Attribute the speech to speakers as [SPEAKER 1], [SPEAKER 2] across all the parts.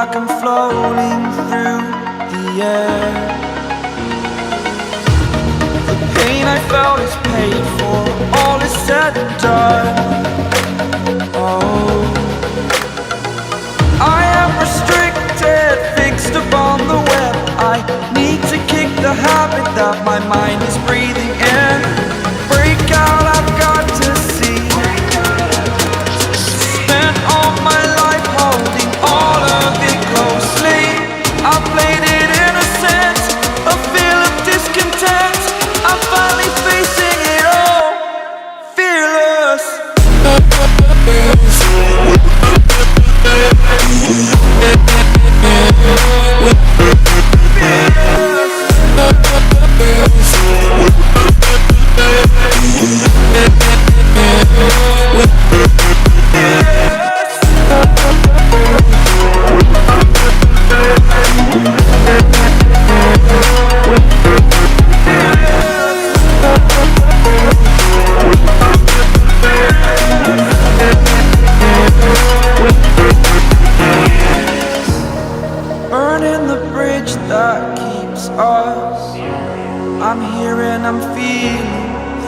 [SPEAKER 1] like I'm floating through the air. The pain I felt is paid for, all is said and done. Oh, I am restricted, fixed upon the web. I need to kick the habit that my mind is breathing in. Break out, I've got to see. Spent all my life holding all of it closely. I played it innocent, a feel of discontent. I'm finally facing it all, fearless. Burning the bridge that keeps us. I'm here and I'm feeling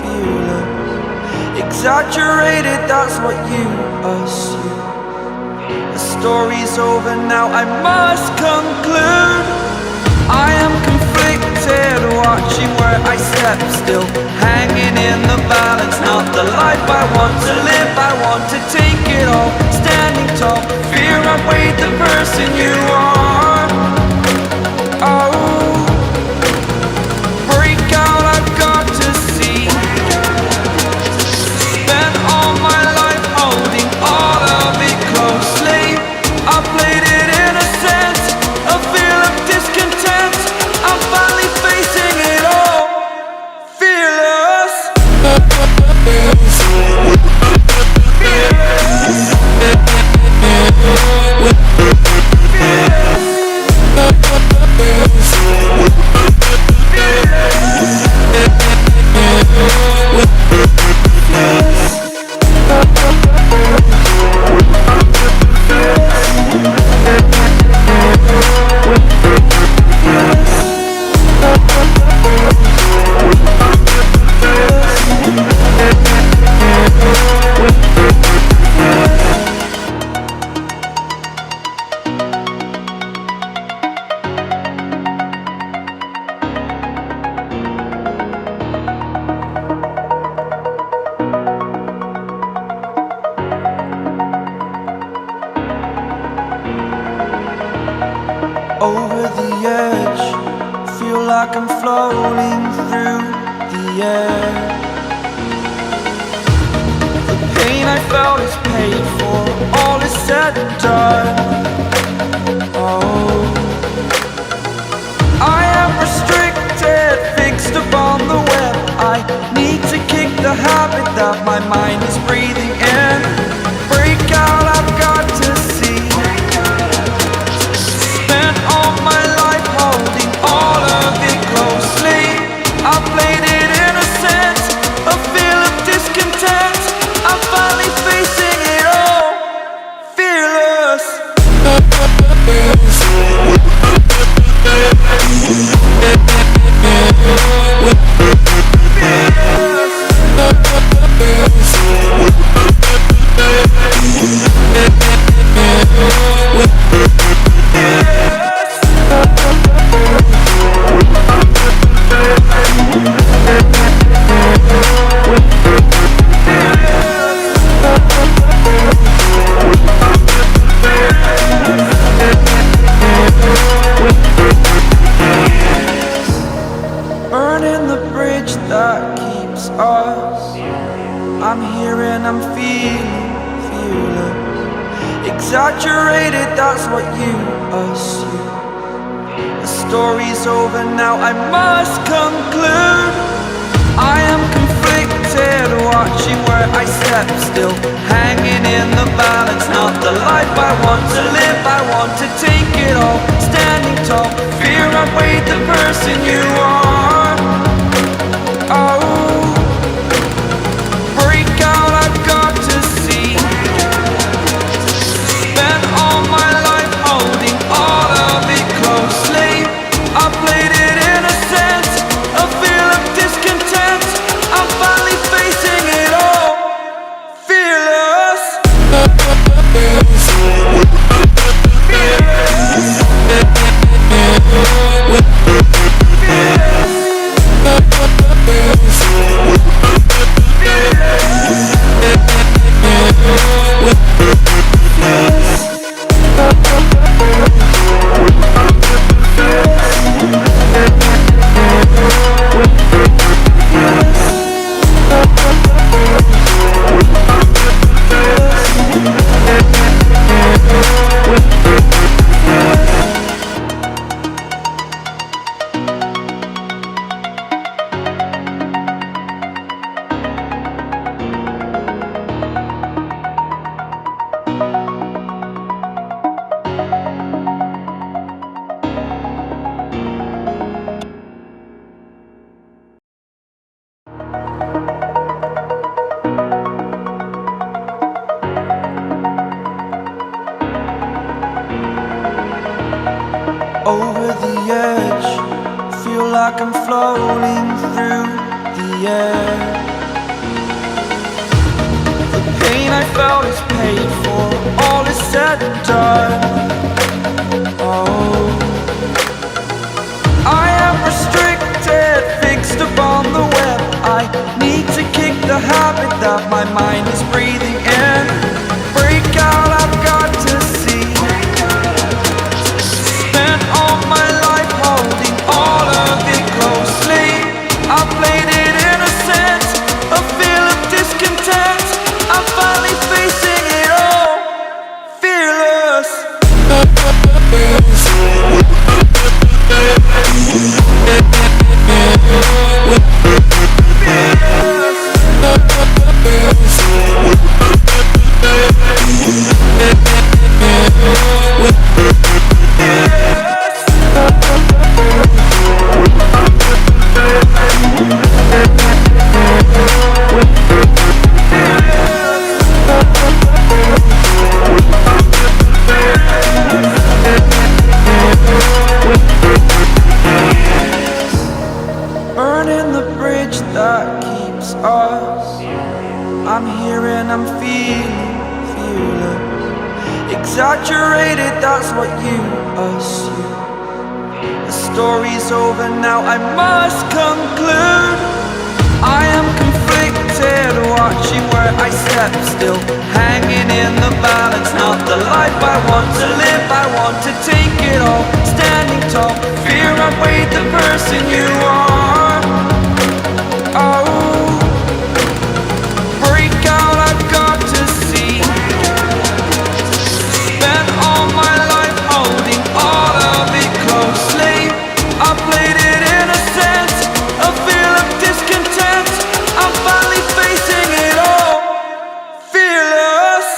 [SPEAKER 1] fearless. Exaggerated, that's what you assume. The story's over now, I must conclude. I am conflicted, watching where I step still, hanging in the balance. Not the life I want to live, I want to take it all. Standing tall, fear outweighed the person you are. Oh, break out, I've got to see. Spent all my life holding all of it closely. I played it innocent, a feel of discontent. I'm finally facing it all, fearless. Over the edge, feel like I'm floating through the air. The pain I felt is paid for, all is said and done. Oh, I am restricted, fixed upon the web. I need to kick the habit that my mind is breathing in. Break out, I've got to see. Spent all my life holding all of it closely. I played it innocent, a feel of discontent. I'm finally facing it all, fearless. Burning the bridge that keeps us. I'm here and I'm feeling fearless. Exaggerated, that's what you assume. The story's over now, I must conclude. I am conflicted, watching where I step still, hanging in the balance. Not the life I want to live, I want to take it all. Standing tall, fear outweighed the person you are. Oh, break out, I've got to see. Spent all my life holding edge, feel like I'm floating through the air. The pain I felt is paid for, all is said and done. Oh, I am restricted, fixed upon the web. I need to kick the habit that my mind is breathing in. Break out, I've got to see. Spent all my life holding all of it closely. I played it innocent, a feel of discontent. I'm finally facing it all, fearless. Burning the bridge that keeps us. I'm here and I'm feeling fearless. Exaggerated, that's what you assume. The story's over now, I must conclude. I am conflicted, watching where I step still, hanging in the balance. Not the life I want to live, I want to take it all. Standing tall, fear I've weighed the person you are. Oh, break out, I've got to see. Spent all my life holding all of it closely. I played it innocent, a feel of discontent. I'm finally facing it all, fearless.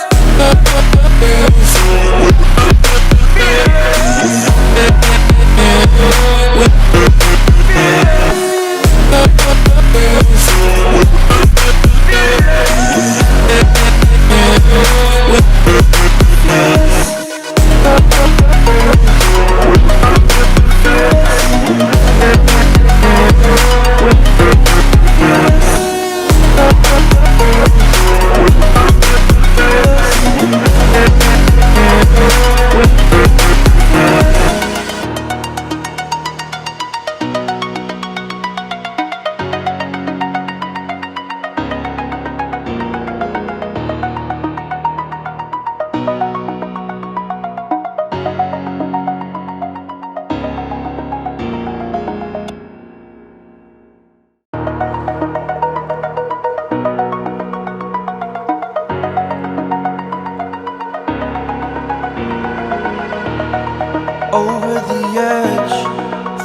[SPEAKER 1] Over the edge,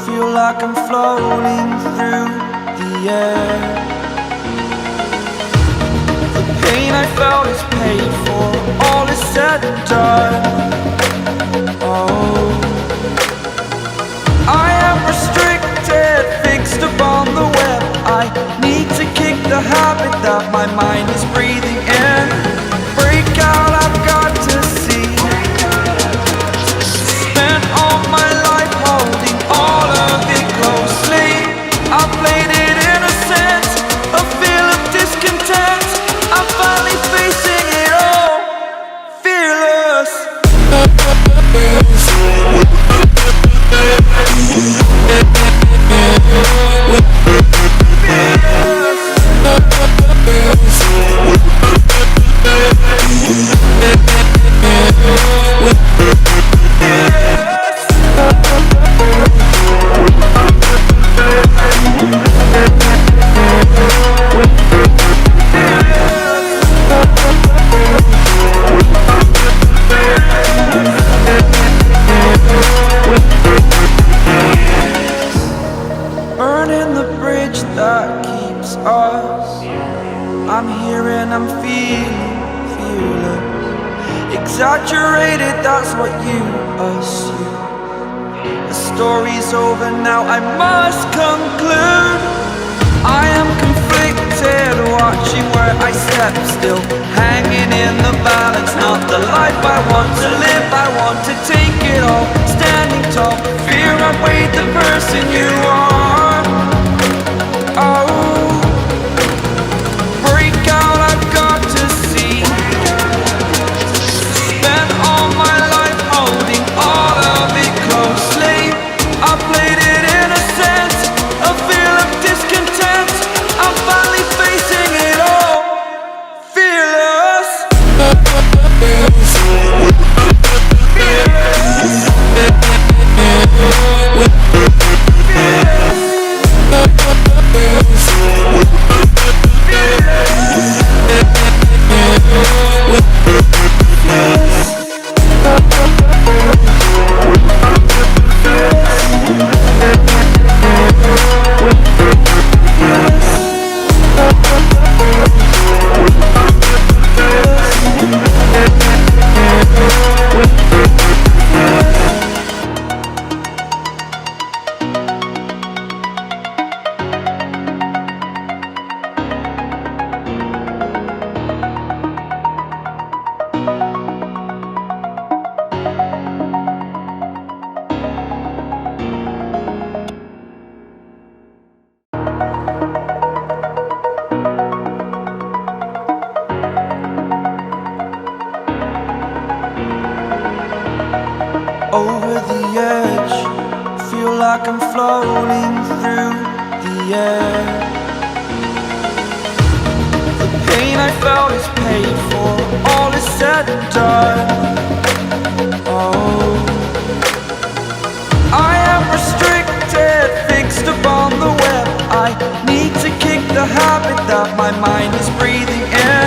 [SPEAKER 1] feel like I'm floating through the air. The pain I felt is paid for, all is said and done. Oh, I am restricted, fixed upon the web. I need to kick the habit that my mind is breathing in. Break out, I've got to see. Spent all my life holding all of it closely. I played it innocent, a feel of discontent. I'm finally facing it all, fearless. Burning the bridge that keeps us. I'm here and I'm feeling fearless. Exaggerated, that's what you assume. The story's over now, I must conclude. I am conflicted, conflicted, watching where I step, still hanging in the balance. Not the life I want to live, I want to take it all, standing tall. Fear outweighed the person you are. Oh, break out, I've got to see. Spent all my life holding all of it closely. I played it innocent, a feel of discontent. I'm finally facing it all, fearless. Over the edge, feel like I'm floating through the air. The pain I felt is paid for, all is said and done. Oh, I am restricted, fixed upon the web. I need to kick the habit that my mind is breathing in.